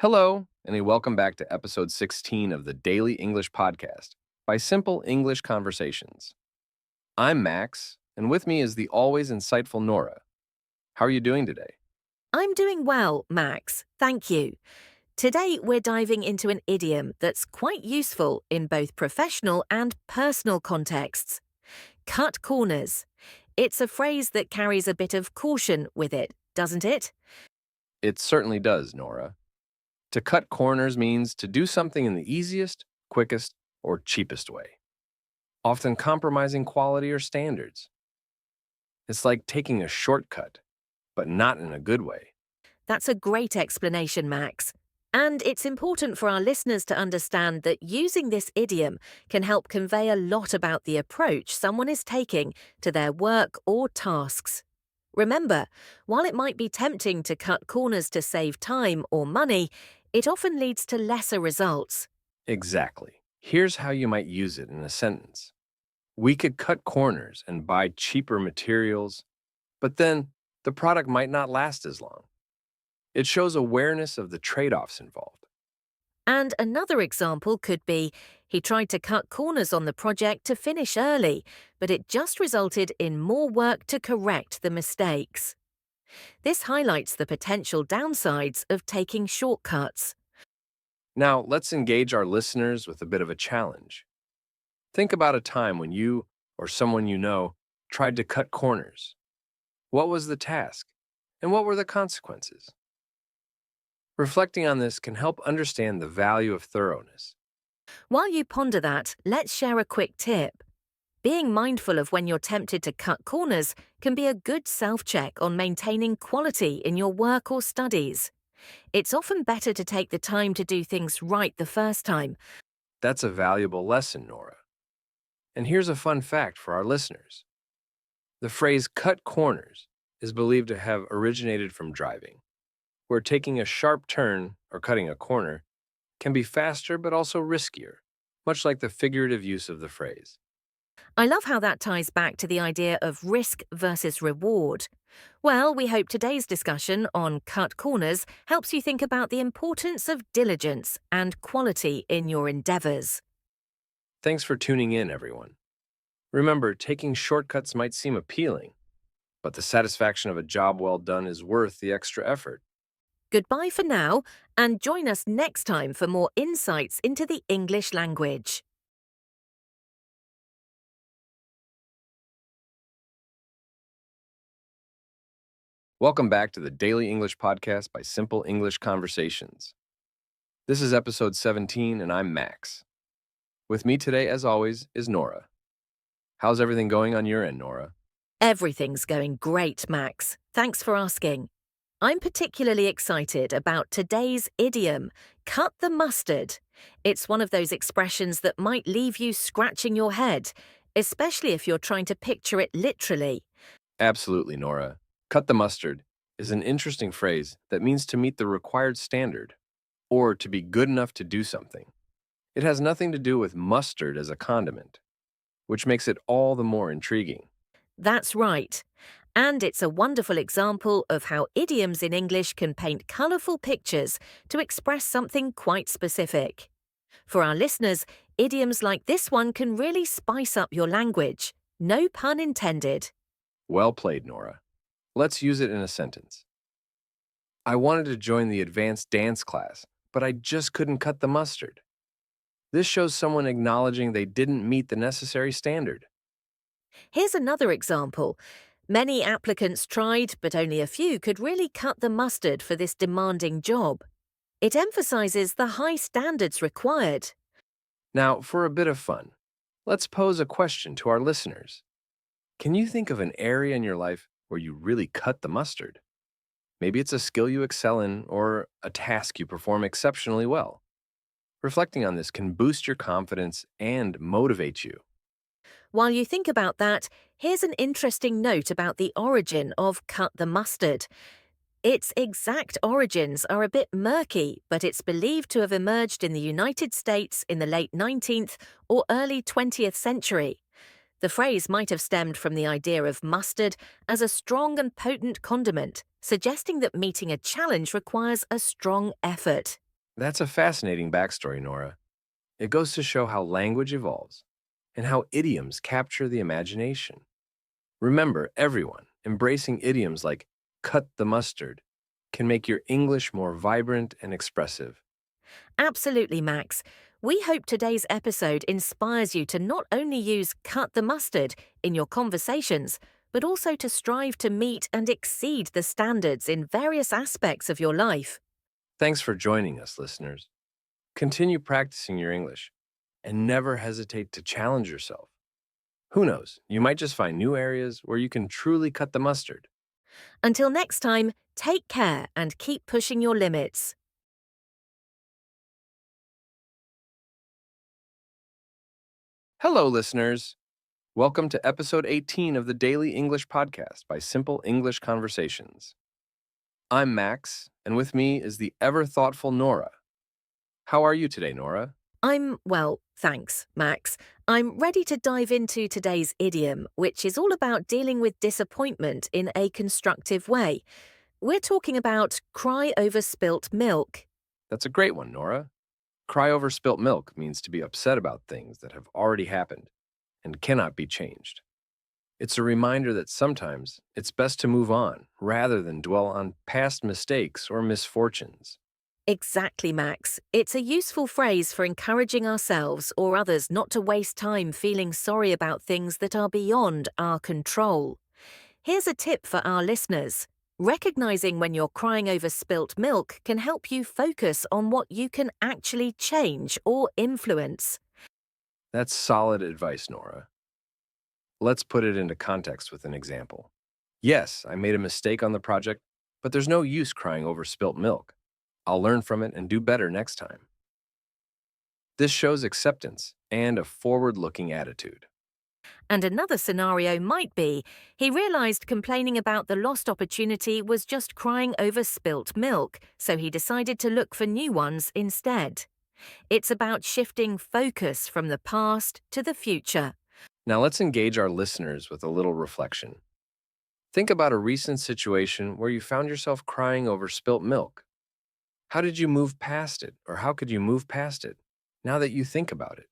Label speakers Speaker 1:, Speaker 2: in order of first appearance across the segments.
Speaker 1: Hello, and a welcome back to episode 16 of the Daily English Podcast by Simple English Conversations. I'm Max, and with me is the always insightful Nora. How are you doing today?
Speaker 2: I'm doing well, Max. Thank you. Today, we're diving into an idiom that's quite useful in both professional and personal contexts. Cut corners. It's a phrase that carries a bit of caution with it, doesn't it?
Speaker 1: It certainly does, Nora. To cut corners means to do something in the easiest, quickest, or cheapest way, often compromising quality or standards. It's like taking a shortcut, but not in a good way.
Speaker 2: That's a great explanation, Max. And it's important for our listeners to understand that using this idiom can help convey a lot about the approach someone is taking to their work or tasks. Remember, while it might be tempting to cut corners to save time or money, it often leads to lesser results.
Speaker 1: Exactly. Here's how you might use it in a sentence. We could cut corners and buy cheaper materials, but then the product might not last as long. It shows awareness of the trade offs involved.
Speaker 2: And another example could be he tried to cut corners on the project to finish early, but it just resulted in more work to correct the mistakes. This highlights the potential downsides of taking shortcuts.
Speaker 1: Now, let's engage our listeners with a bit of a challenge. Think about a time when you or someone you know tried to cut corners. What was the task? And what were the consequences? Reflecting on this can help understand the value of thoroughness.
Speaker 2: While you ponder that, let's share a quick tip. Being mindful of when you're tempted to cut corners can be a good self-check on maintaining quality in your work or studies. It's often better to take the time to do things right the first time.
Speaker 1: That's a valuable lesson, Nora. And here's a fun fact for our listeners. The phrase cut corners is believed to have originated from driving, where taking a sharp turn or cutting a corner can be faster but also riskier, much like the figurative use of the phrase.
Speaker 2: I love how that ties back to the idea of risk versus reward. Well, we hope today's discussion on cut corners helps you think about the importance of diligence and quality in your endeavors.
Speaker 1: Thanks for tuning in, everyone. Remember, taking shortcuts might seem appealing, but the satisfaction of a job well done is worth the extra effort.
Speaker 2: Goodbye for now, and join us next time for more insights into the English language.
Speaker 1: Welcome back to the Daily English Podcast by Simple English Conversations. This is episode 17, and I'm Max. With me today, as always, is Nora. How's everything going on your end, Nora?
Speaker 2: Everything's going great, Max. Thanks for asking. I'm particularly excited about today's idiom, cut the mustard. It's one of those expressions that might leave you scratching your head, especially if you're trying to picture it literally.
Speaker 1: Absolutely, Nora. Cut the mustard is an interesting phrase that means to meet the required standard, or to be good enough to do something. It has nothing to do with mustard as a condiment, which makes it all the more intriguing.
Speaker 2: That's right. And it's a wonderful example of how idioms in English can paint colourful pictures to express something quite specific. For our listeners, idioms like this one can really spice up your language. No pun intended.
Speaker 1: Well played, Nora. Let's use it in a sentence. I wanted to join the advanced dance class, but I just couldn't cut the mustard. This shows someone acknowledging they didn't meet the necessary standard.
Speaker 2: Here's another example. Many applicants tried, but only a few could really cut the mustard for this demanding job. It emphasizes the high standards required.
Speaker 1: Now, for a bit of fun, let's pose a question to our listeners. Can you think of an area in your life where you really cut the mustard? Maybe it's a skill you excel in or a task you perform exceptionally well. Reflecting on this can boost your confidence and motivate you.
Speaker 2: While you think about that, here's an interesting note about the origin of cut the mustard. Its exact origins are a bit murky, but it's believed to have emerged in the United States in the late 19th or early 20th century. The phrase might have stemmed from the idea of mustard as a strong and potent condiment, suggesting that meeting a challenge requires a strong effort.
Speaker 1: That's a fascinating backstory, Nora. It goes to show how language evolves and how idioms capture the imagination. Remember, everyone, embracing idioms like cut the mustard can make your English more vibrant and expressive.
Speaker 2: Absolutely, Max. We hope today's episode inspires you to not only use cut the mustard in your conversations, but also to strive to meet and exceed the standards in various aspects of your life.
Speaker 1: Thanks for joining us, listeners. Continue practicing your English and never hesitate to challenge yourself. Who knows, you might just find new areas where you can truly cut the mustard.
Speaker 2: Until next time, take care and keep pushing your limits.
Speaker 1: Hello, listeners. Welcome to episode 18 of the Daily English Podcast by Simple English Conversations. I'm Max, and with me is the ever thoughtful Nora. How are you today, Nora?
Speaker 2: Well, thanks, Max. I'm ready to dive into today's idiom, which is all about dealing with disappointment in a constructive way. We're talking about cry over spilt milk.
Speaker 1: That's a great one, Nora. Cry over spilt milk means to be upset about things that have already happened and cannot be changed. It's a reminder that sometimes it's best to move on rather than dwell on past mistakes or misfortunes.
Speaker 2: Exactly, Max. It's a useful phrase for encouraging ourselves or others not to waste time feeling sorry about things that are beyond our control. Here's a tip for our listeners. Recognizing when you're crying over spilt milk can help you focus on what you can actually change or influence.
Speaker 1: That's solid advice, Nora. Let's put it into context with an example. Yes, I made a mistake on the project, but there's no use crying over spilt milk. I'll learn from it and do better next time. This shows acceptance and a forward looking attitude.
Speaker 2: And another scenario might be he realized complaining about the lost opportunity was just crying over spilt milk, so he decided to look for new ones instead. It's about shifting focus from the past to the future.
Speaker 1: Now let's engage our listeners with a little reflection. Think about a recent situation where you found yourself crying over spilt milk. How did you move past it, or how could you move past it now that you think about it?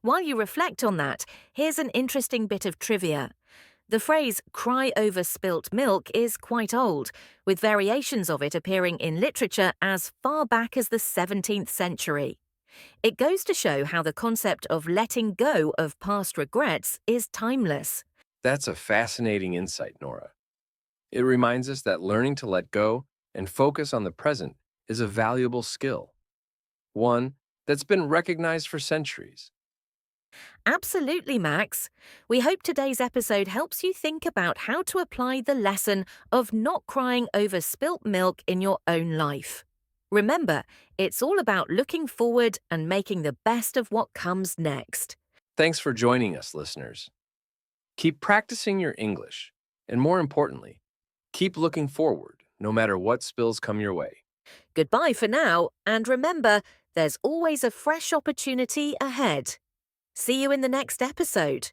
Speaker 2: While you reflect on that, here's an interesting bit of trivia. The phrase cry over spilt milk is quite old, with variations of it appearing in literature as far back as the 17th century. It goes to show how the concept of letting go of past regrets is timeless.
Speaker 1: That's a fascinating insight, Nora. It reminds us that learning to let go and focus on the present is a valuable skill, one that's been recognized for centuries.
Speaker 2: Absolutely, Max. We hope today's episode helps you think about how to apply the lesson of not crying over spilt milk in your own life. Remember, it's all about looking forward and making the best of what comes next.
Speaker 1: Thanks for joining us, listeners. Keep practicing your English, and more importantly, keep looking forward no matter what spills come your way.
Speaker 2: Goodbye for now, and remember, there's always a fresh opportunity ahead. See you in the next episode.